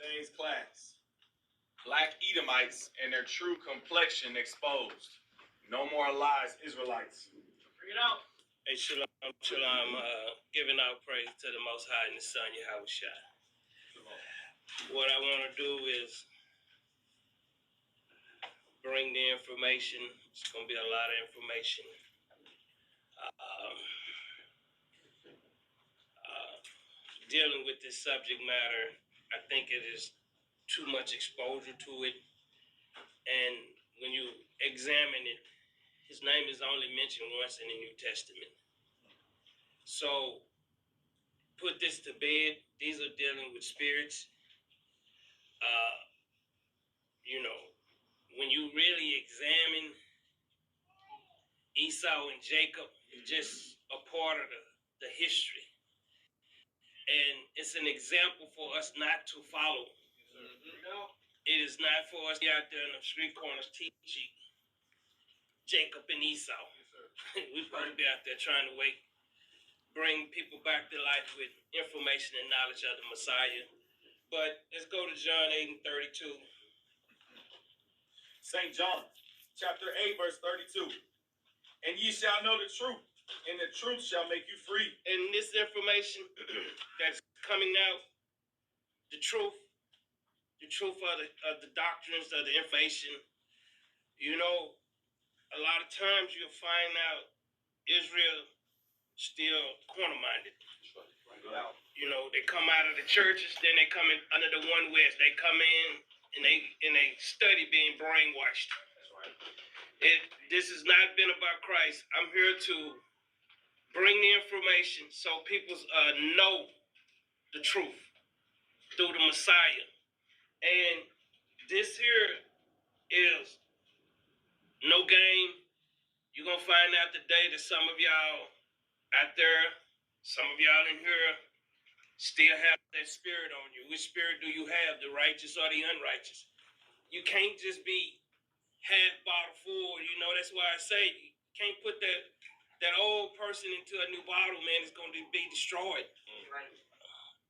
Today's class. Black Edomites and their true complexion exposed. No more lies, Israelites. Bring it out. Hey, shalom, shalom. Giving out praise to the Most High and the Son, Yahushua. What I want to do is bring the information. It's going to be a lot of information. Dealing with this subject matter, I think it is too much exposure to it. And when you examine it, his name is only mentioned once in the New Testament. So put this to bed. These are dealing with spirits. When you really examine Esau and Jacob, it's just a part of the history. And it's an example for us not to follow. It is not for us to be out there in the street corners teaching Jacob and Esau. We're supposed to be out there trying to bring people back to life with information and knowledge of the Messiah. But let's go to John 8:32. St. John, chapter 8, verse 32. And ye shall know the truth, and the truth shall make you free. And this information that's coming out, the truth of the doctrines, of the information, a lot of times you'll find out Israel still corner-minded. They come out of the churches, then they come in under the One West. They come in and they study being brainwashed. This has not been about Christ. I'm here to bring the information so people know the truth through the Messiah. And this here is no game. You're going to find out today that some of y'all out there, some of y'all in here still have that spirit on you. Which spirit do you have, the righteous or the unrighteous? You can't just be half bottle full. That's why I say you can't put that old person into a new bottle, man. It's going to be destroyed. Right.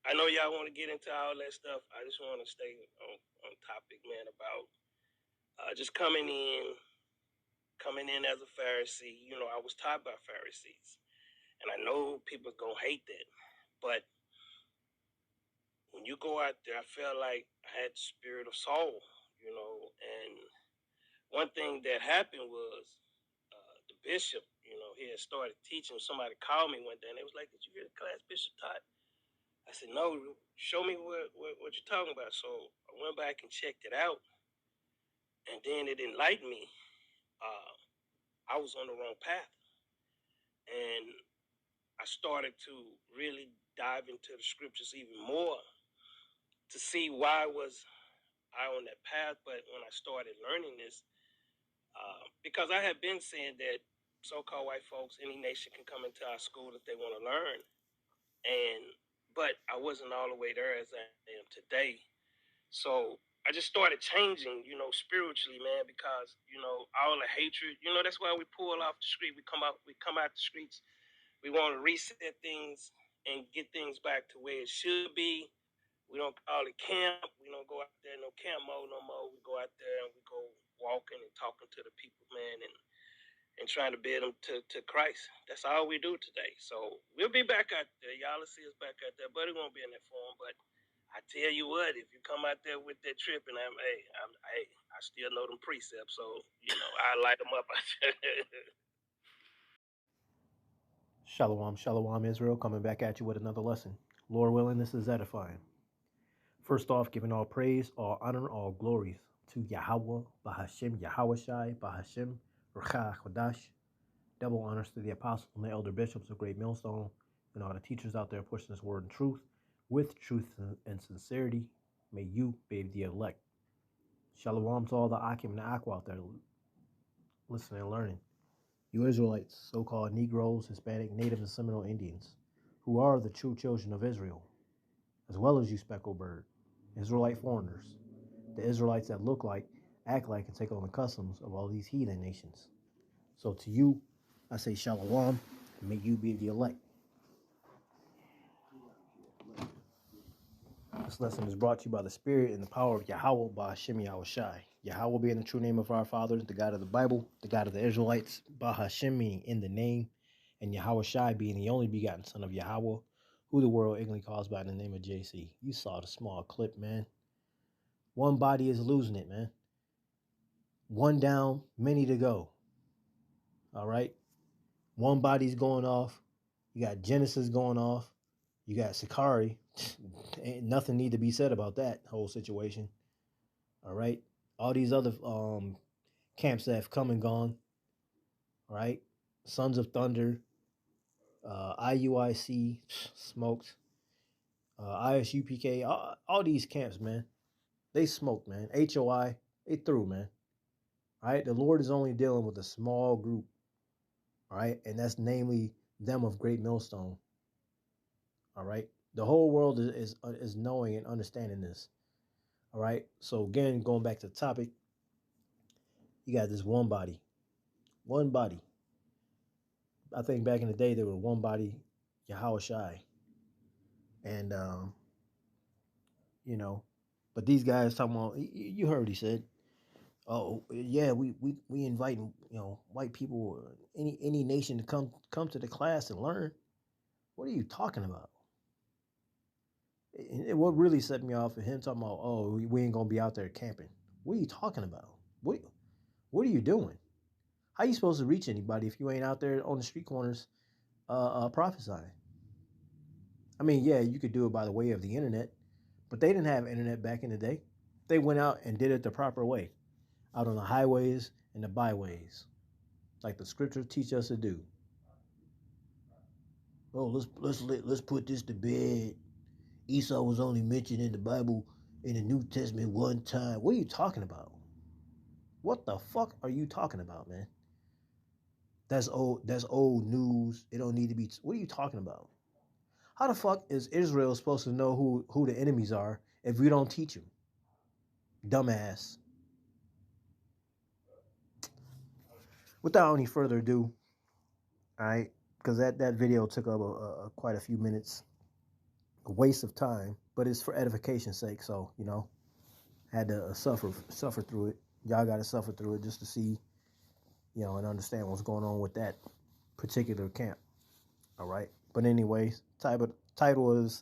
I know y'all want to get into all that stuff. I just want to stay on topic, man, about just coming in as a Pharisee. I was taught by Pharisees. And I know people going to hate that. But when you go out there, I felt like I had the spirit of Saul, and one thing that happened was the bishop, he had started teaching. Somebody called me one day and they was like, did you hear the class Bishop taught? I said, no, show me what you're talking about. So I went back and checked it out. And then it enlightened me. I was on the wrong path. And I started to really dive into the scriptures even more to see why was I on that path. But when I started learning this, because I had been saying that so-called white folks, any nation can come into our school if they want to learn. But I wasn't all the way there as I am today. So I just started changing, spiritually, man, because, all the hatred, that's why we pull off the street. We come out the streets. We want to reset things and get things back to where it should be. We don't call it camp. We don't go out there no camp mode no more. We go out there and we go walking and talking to the people, man, and trying to build them to Christ. That's all we do today. So we'll be back out there. Y'all will see us back out there, but it won't be in that form. But I tell you what, if you come out there with that trip, and I still know them precepts, so I light them up out there. Shalom, shalom, Israel, coming back at you with another lesson. Lord willing, this is edifying. First off, giving all praise, all honor, all glories to Yahweh, Bahashem, Yahushai, Bahashem, Ruach HaKodesh. Double honors to the apostles and the elder bishops of Great Millstone and all the teachers out there pushing this word in truth with truth and sincerity. May you be the elect. Shalom to all the Akim and the Aqua out there listening and learning. You Israelites, so-called Negroes, Hispanic, Native, and Seminole Indians, who are the true children of Israel, as well as you speckled bird, Israelite foreigners, the Israelites that look like, act like, and take on the customs of all these heathen nations. So to you, I say shalom, and may you be the elect. This lesson is brought to you by the Spirit and the power of Yahweh Bahashim Yahushai. Yahweh being the true name of our fathers, the God of the Bible, the God of the Israelites, Bahashim meaning in the name, and Yahushai being the only begotten Son of Yahweh, who the world ignorantly calls by the name of JC. You saw the small clip, man. One body is losing it, man. One down, many to go. All right? One body's going off. You got Genesis going off. You got Sakari. Ain't nothing need to be said about that whole situation. All right? All these other camps that have come and gone. All right? Sons of Thunder. IUIC. Smoked. ISUPK. All these camps, man. They smoked, man. HOI. They through, man. All right? The Lord is only dealing with a small group. All right? And that's namely them of Great Millstone. All right? The whole world is knowing and understanding this. All right? So again, going back to the topic, you got this one body. One body. I think back in the day, there were one body, Yahushai. And, you know, but these guys talking about, you heard he said, oh, yeah, we invite, white people or any nation to come to the class and learn. What are you talking about? And what really set me off is him talking about, oh, we ain't going to be out there camping. What are you talking about? What are you doing? How are you supposed to reach anybody if you ain't out there on the street corners prophesying? I mean, yeah, you could do it by the way of the internet, but they didn't have internet back in the day. They went out and did it the proper way, out on the highways and the byways, like the scriptures teach us to do. Oh, let's put this to bed. Esau was only mentioned in the Bible in the New Testament one time. What are you talking about? What the fuck are you talking about, man? That's old news. It don't need to be. What are you talking about? How the fuck is Israel supposed to know who the enemies are if we don't teach them? Dumbass. Without any further ado, all right, because that video took up quite a few minutes. A waste of time, but it's for edification's sake. So, had to suffer through it. Y'all got to suffer through it just to see, and understand what's going on with that particular camp. All right. But anyways, title is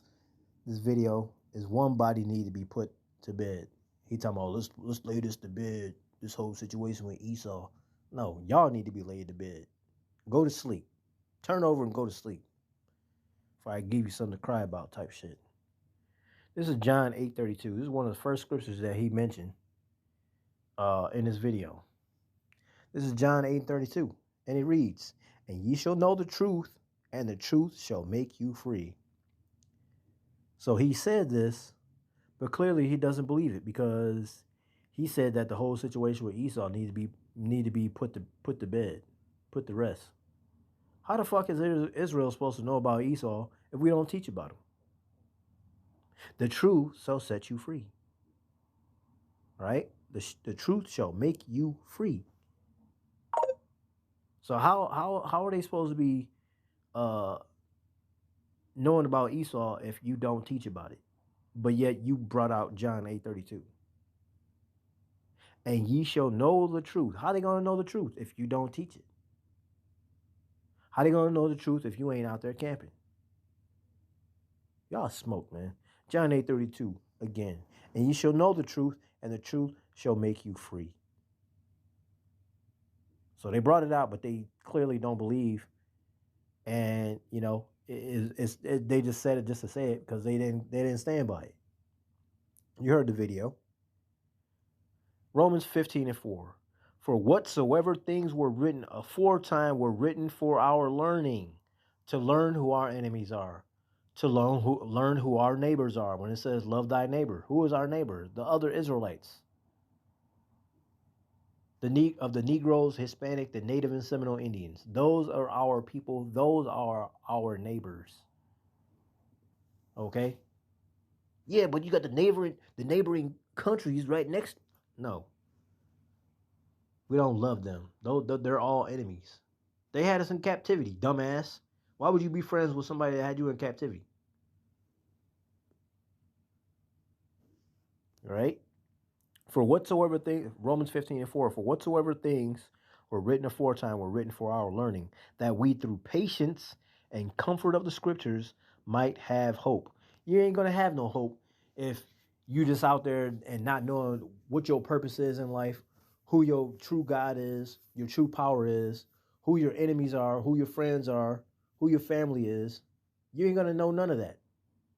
this video is one body need to be put to bed. He talking about let's lay this to bed. This whole situation with Esau. No, y'all need to be laid to bed. Go to sleep. Turn over and go to sleep. If I give you something to cry about type shit. This is John 8:32. This is one of the first scriptures that he mentioned in this video. This is John 8:32. And it reads, and ye shall know the truth, and the truth shall make you free. So he said this, but clearly he doesn't believe it because he said that the whole situation with Esau need to be put to bed, put to rest. How the fuck is Israel supposed to know about Esau if we don't teach about him? The truth shall set you free. Right? The truth shall make you free. So how are they supposed to be knowing about Esau if you don't teach about it? But yet you brought out John 8:32. And ye shall know the truth. How they going to know the truth if you don't teach it? How they going to know the truth if you ain't out there camping? Y'all smoke, man. John 8:32 again. And ye shall know the truth, and the truth shall make you free. So they brought it out, but they clearly don't believe. And, they just said it just to say it because they didn't stand by it. You heard the video. Romans 15:4. For whatsoever things were written aforetime were written for our learning, to learn who our enemies are, to learn who our neighbors are. When it says love thy neighbor, who is our neighbor? The other Israelites. Of the Negroes, Hispanic, the Native and Seminole Indians. Those are our people. Those are our neighbors. Okay? Yeah, but you got the neighboring countries right next. No. We don't love them. They're all enemies. They had us in captivity, dumbass. Why would you be friends with somebody that had you in captivity? All right. For whatsoever things, Romans 15:4, for whatsoever things were written aforetime were written for our learning, that we through patience and comfort of the scriptures might have hope. You ain't gonna have no hope if you just out there and not knowing what your purpose is in life, who your true God is, your true power is, who your enemies are, who your friends are, who your family is. You ain't gonna know none of that.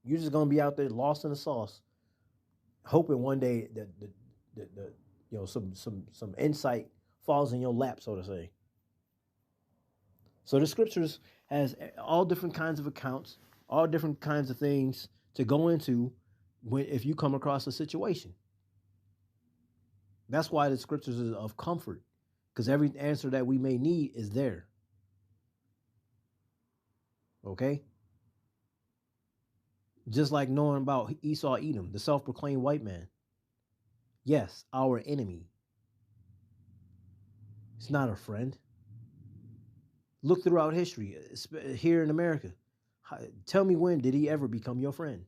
You're just gonna be out there lost in the sauce, hoping one day that the some insight falls in your lap, so to say. So the scriptures has all different kinds of accounts, all different kinds of things to go into when if you come across a situation. That's why the scriptures is of comfort, because every answer that we may need is there. Okay? Just like knowing about Esau Edom, the self-proclaimed white man. Yes, our enemy. He's not our friend. Look throughout history, here in America. Tell me, when did he ever become your friend?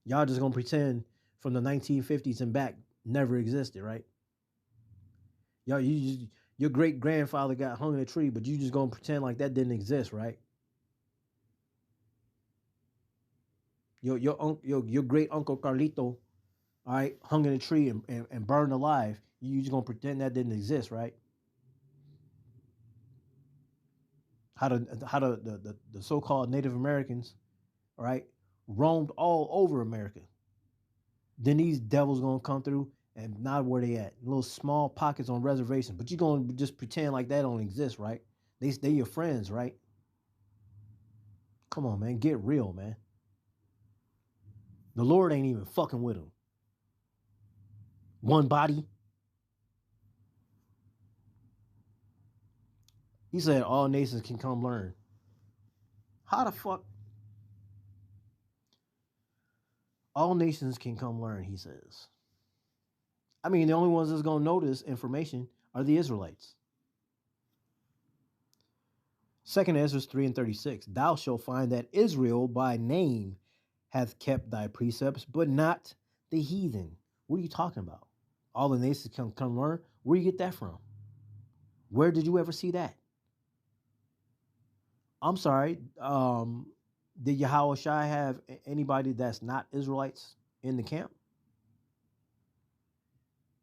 Y'all just gonna pretend from the 1950s and back never existed, right? Y'all, your great grandfather got hung in a tree, but you just gonna pretend like that didn't exist, right? Your great uncle Carlito, all right, hung in a tree and burned alive. You just gonna pretend that didn't exist, right? How the so-called Native Americans, all right, roamed all over America. Then these devils gonna come through and not where they at. Little small pockets on reservations. But you gonna just pretend like that don't exist, right? They your friends, right? Come on, man. Get real, man. The Lord ain't even fucking with them. One body. He said all nations can come learn. How the fuck? All nations can come learn, he says. I mean, the only ones that's going to know this information are the Israelites. 2nd Ezra 3:36. Thou shalt find that Israel by name hath kept thy precepts, but not the heathen. What are you talking about? All the nations can come learn? Where do you get that from? Where did you ever see that? I'm sorry. Did Yahweh Shai have anybody that's not Israelites in the camp?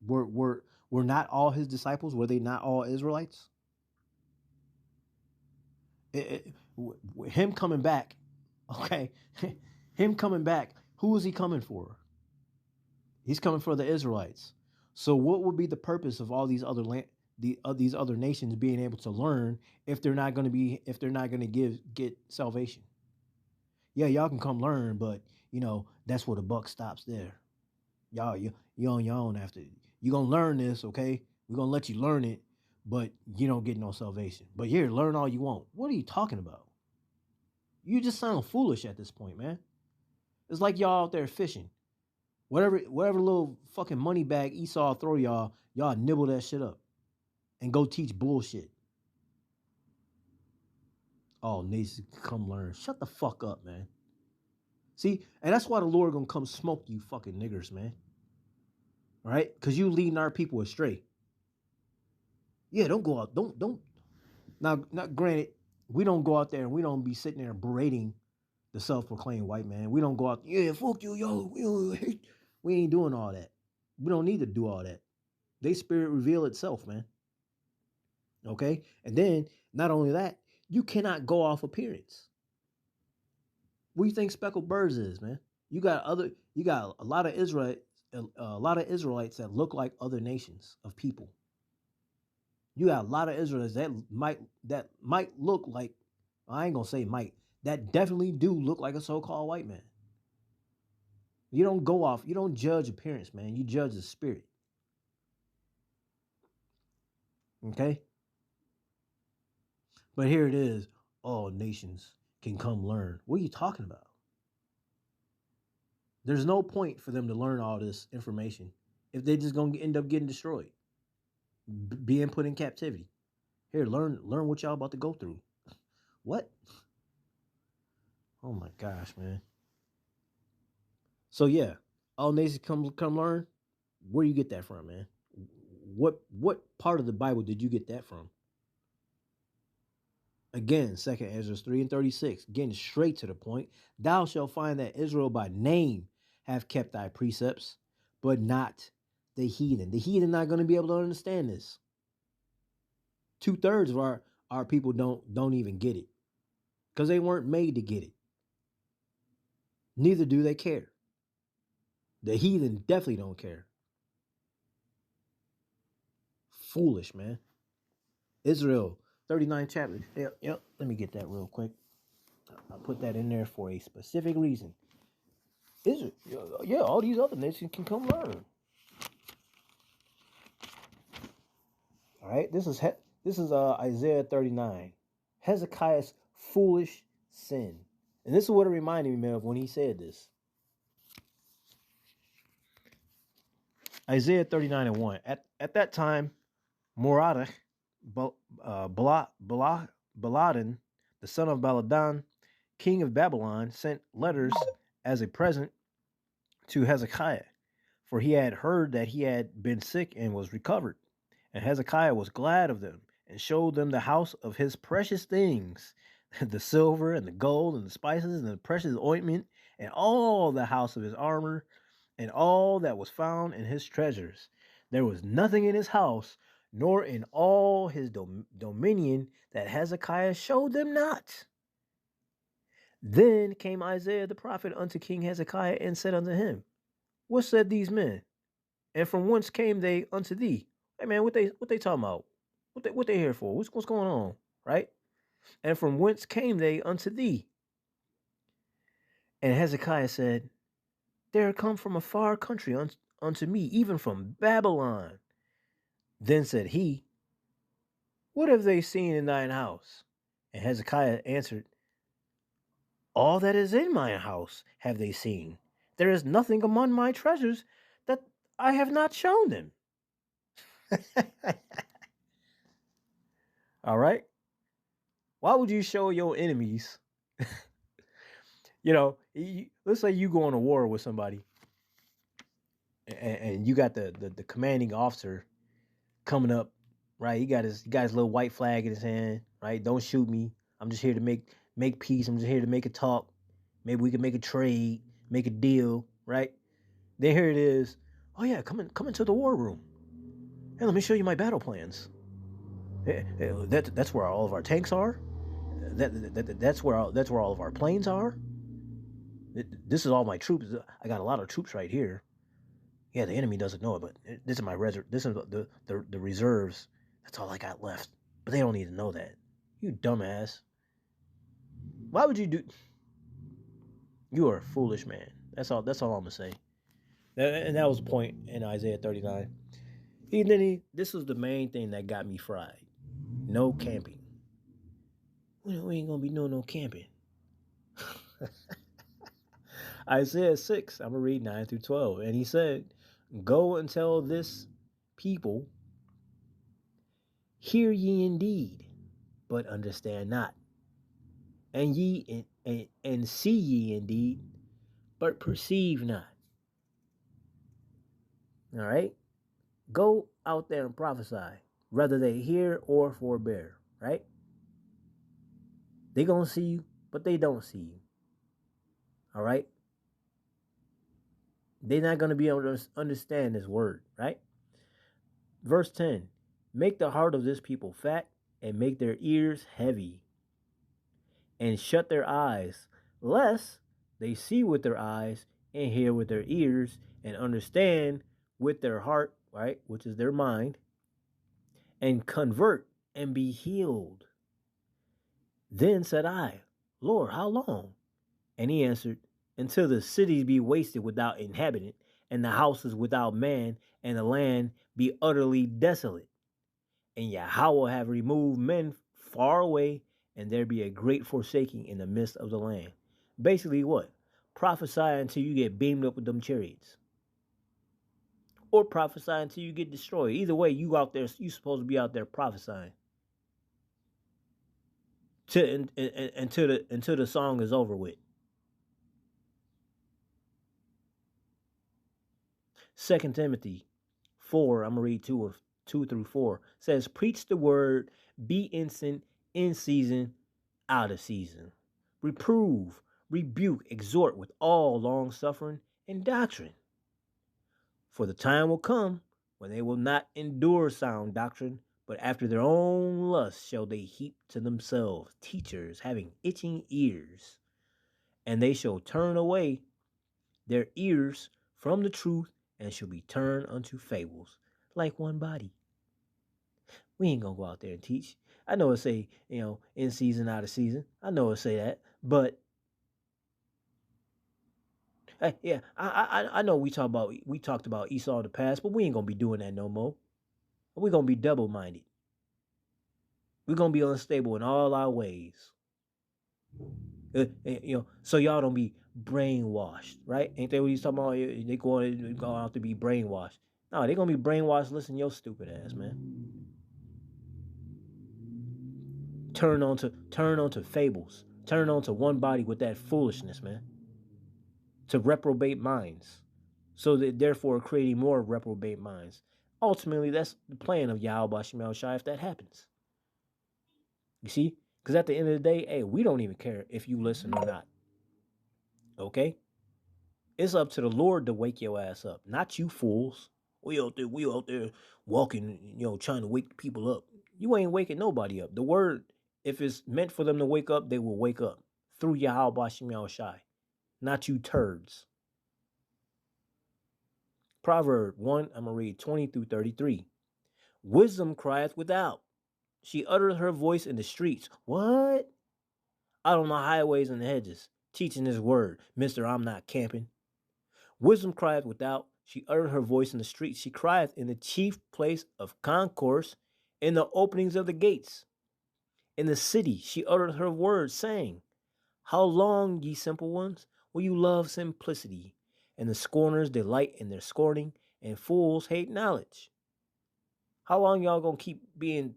Were not all his disciples, were they not all Israelites? Him coming back, okay, him coming back, who is he coming for? He's coming for the Israelites. So what would be the purpose of all these other these other nations being able to learn if they're not going to get salvation? Yeah, y'all can come learn, but that's where the buck stops there. Y'all, you on your own after. You're going to learn this, okay? We're going to let you learn it, but you don't get no salvation. But here, learn all you want. What are you talking about? You just sound foolish at this point, man. It's like y'all out there fishing. Whatever little fucking money bag Esau throw y'all nibble that shit up and go teach bullshit. Oh, nations come learn. Shut the fuck up, man. See, and that's why the Lord gonna come smoke you fucking niggers, man. All right? Because you leading our people astray. Yeah, don't go out. Don't. Now, granted, we don't go out there and we don't be sitting there berating the self-proclaimed white man. We don't go out, yeah, fuck you, yo. We ain't doing all that. We don't need to do all that. They spirit reveal itself, man. Okay? And then, not only that, you cannot go off appearance. What do you think speckled birds is, man? You got a lot of Israelites that look like other nations of people. You got a lot of Israelites that might look like, I ain't gonna say might, that definitely do look like a so-called white man. You don't judge appearance, man. You judge the spirit. Okay? But here it is, all nations can come learn. What are you talking about? There's no point for them to learn all this information if they're just gonna end up getting destroyed, being put in captivity. Here, learn what y'all about to go through. What? Oh my gosh, man. So yeah, All nations come learn. Where you get that from, man? What part of the Bible did you get that from? Again, 2 Ezra 3 and 36, getting straight to the point. Thou shalt find that Israel by name have kept thy precepts, but not the heathen. The heathen not going to be able to understand this. 2/3 of our people don't even get it, because they weren't made to get it. Neither do they care. The heathen definitely don't care. Foolish, man. Israel, 39 chapters. Yep. Let me get that real quick. I'll put that in there for a specific reason. Israel, yeah, all these other nations can come learn. All right, this is Isaiah 39. Hezekiah's foolish sin. And this is what it reminded me of when he said this. Isaiah 39 and 1. At that time, Moradach, Baladan, the son of Baladan, king of Babylon, sent letters as a present to Hezekiah, for he had heard that he had been sick and was recovered. And Hezekiah was glad of them, and showed them the house of his precious things, the silver and the gold and the spices and the precious ointment, and all the house of his armor, and all that was found in his treasures. There was nothing in his house, nor in all his dominion, that Hezekiah showed them not. Then came Isaiah the prophet unto King Hezekiah, and said unto him, What said these men? And from whence came they unto thee? Hey man, what they talking about? What they here for? What's going on? Right? And from whence came they unto thee? And Hezekiah said, They are come from a far country unto me, even from Babylon. Then said he, What have they seen in thine house? And Hezekiah answered, All that is in my house have they seen. There is nothing among my treasures that I have not shown them. All right. Why would you show your enemies? Let's say you go on a war with somebody, and you got the commanding officer coming up, right? He got his little white flag in his hand, right? Don't shoot me. I'm just here to make peace. I'm just here to make a talk. Maybe we can make a trade, make a deal, right? Then here it is. Oh yeah, come into the war room. Hey, let me show you my battle plans. That's where all of our tanks are. That's where all of our planes are. This is all my troops. I got a lot of troops right here. Yeah, the enemy doesn't know it, but this is my reserve. This is the reserves. That's all I got left. But they don't need to know that. You dumbass. Why would you do? You are a foolish man. That's all I'm gonna say. And that was the point in Isaiah 39. This was the main thing that got me fried. No camping. We ain't gonna be doing no camping. Isaiah 6, I'm gonna read 9 through 12. And he said, Go and tell this people, hear ye indeed, but understand not. And and see ye indeed, but perceive not. All right? Go out there and prophesy, whether they hear or forbear, right? They gonna see you, but they don't see you. All right? They're not gonna be able to understand this word, right? Verse 10, make the heart of this people fat, and make their ears heavy, and shut their eyes, lest they see with their eyes, and hear with their ears, and understand with their heart, right, which is their mind, and convert and be healed. Then said I, Lord, how long? And he answered, until the cities be wasted without inhabitant, and the houses without man, and the land be utterly desolate. And Yahweh have removed men far away, and there be a great forsaking in the midst of the land. Basically what? Prophesy until you get beamed up with them chariots. Or prophesy until you get destroyed. Either way, you supposed to be out there prophesying. Until the song is over with. 2 Timothy 4, I'm going to read 2 through 4, says, preach the word, be instant, in season, out of season. Reprove, rebuke, exhort with all long suffering and doctrine. For the time will come when they will not endure sound doctrine, but after their own lust shall they heap to themselves teachers having itching ears. And they shall turn away their ears from the truth and shall be turned unto fables, like one body. We ain't gonna go out there and teach. I know it say, in season, out of season. I know it say that, but yeah, I know we talked about Esau in the past, but we ain't gonna be doing that no more. We're gonna be double-minded. We're gonna be unstable in all our ways. So y'all don't be brainwashed, right? Ain't that what he's talking about? They go out to be brainwashed. No, they gonna be brainwashed. Listen, your stupid ass, man. Turn on to fables. Turn on to one body with that foolishness, man. To reprobate minds, so that therefore creating more reprobate minds. Ultimately, that's the plan of Yahweh Shemel Shai if that happens. You see? Because at the end of the day, hey, we don't even care if you listen or not. Okay? It's up to the Lord to wake your ass up, not you fools. We out there walking, trying to wake people up. You ain't waking nobody up. The word, if it's meant for them to wake up, they will wake up through Yahweh Shemel Shai, not you turds. Proverb 1, I'm going to read 20 through 33. Wisdom crieth without. She uttereth her voice in the streets. What? Out on the highways and the hedges, teaching his word. Mister, I'm not camping. Wisdom crieth without. She uttered her voice in the streets. She crieth in the chief place of concourse, in the openings of the gates. In the city she uttered her words, saying, how long, ye simple ones, will you love simplicity? And the scorners delight in their scorning, and fools hate knowledge. How long y'all gonna keep being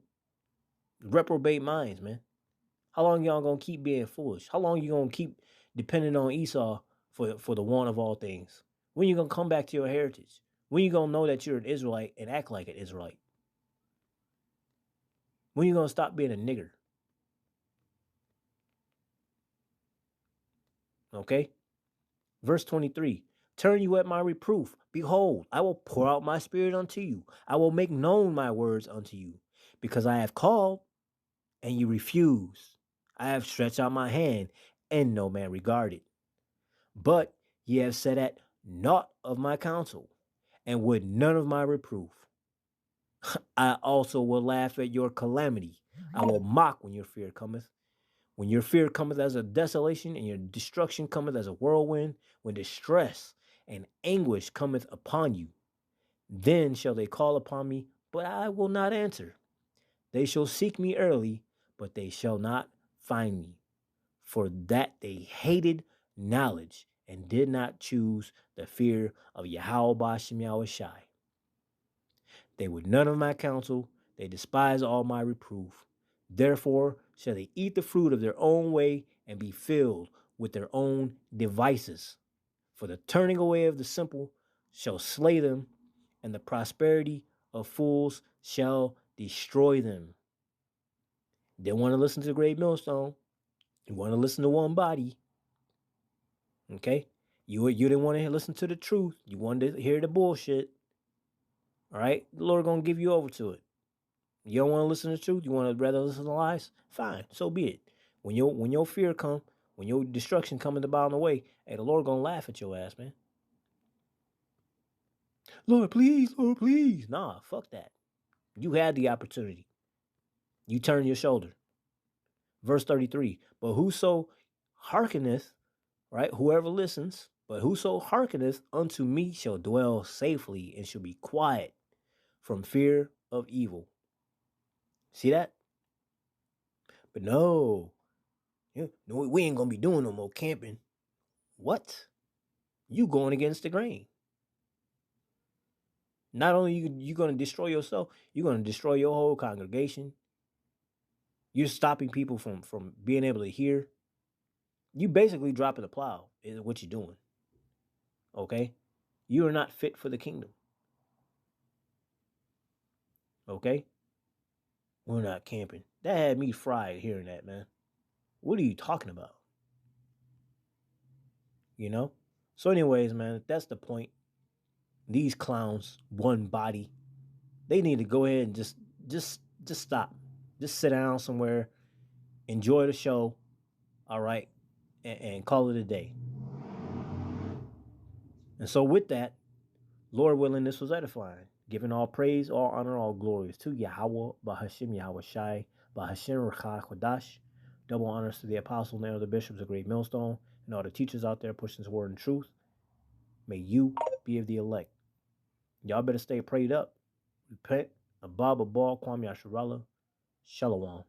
reprobate minds, man? How long y'all gonna keep being foolish? How long you gonna keep depending on Esau for the one of all things? When you gonna come back to your heritage? When you gonna know that you're an Israelite and act like an Israelite? When you gonna stop being a nigger? Okay? Verse 23. Turn you at my reproof. Behold, I will pour out my spirit unto you. I will make known my words unto you. Because I have called, and you refused. I have stretched out my hand, and no man regarded. But ye have said at naught of my counsel, and would none of my reproof. I also will laugh at your calamity. I will mock when your fear cometh. When your fear cometh as a desolation, and your destruction cometh as a whirlwind, when distress and anguish cometh upon you, then shall they call upon me, but I will not answer. They shall seek me early, but they shall not find me. For that they hated knowledge, and did not choose the fear of Yahweh Shem Yahweh Shai. They would none of my counsel, they despise all my reproof. Therefore shall they eat the fruit of their own way, and be filled with their own devices. For the turning away of the simple shall slay them, and the prosperity of fools shall destroy them. They want to listen to the great millstone. You want to listen to one body. Okay? You didn't want to listen to the truth. You wanted to hear the bullshit. All right? The Lord going to give you over to it. You don't want to listen to the truth? You want to rather listen to lies? Fine, so be it. When your fear come, when your destruction coming about on the way, hey, the Lord going to laugh at your ass, man. Lord, please, Lord, please. Nah, fuck that. You had the opportunity. You turn your shoulder. Verse 33, but whoso hearkeneth, right, whoever listens, but whoso hearkeneth unto me shall dwell safely, and shall be quiet from fear of evil. See that? But no, we ain't gonna be doing no more camping. What? You going against the grain. Not only you gonna destroy yourself, you're gonna destroy your whole congregation. You're stopping people from being able to hear. You basically dropping the plow is what you're doing. Okay? You are not fit for the kingdom. Okay? We're not camping. That had me fried hearing that, man. What are you talking about? You know? So anyways, man, that's the point. These clowns, one body, they need to go ahead and just stop. Just sit down somewhere, enjoy the show, all right, and call it a day. And so with that, Lord willing, this was edifying. Giving all praise, all honor, all glories to Yahweh, Bahashim Yahweh Shai, Bahashim Rechah Kodash. Double honors to the apostle and the bishops of Great Millstone, and all the teachers out there pushing this word in truth. May you be of the elect. Y'all better stay prayed up. Repent. Abba Babal Kwame Asharallah. Shalom.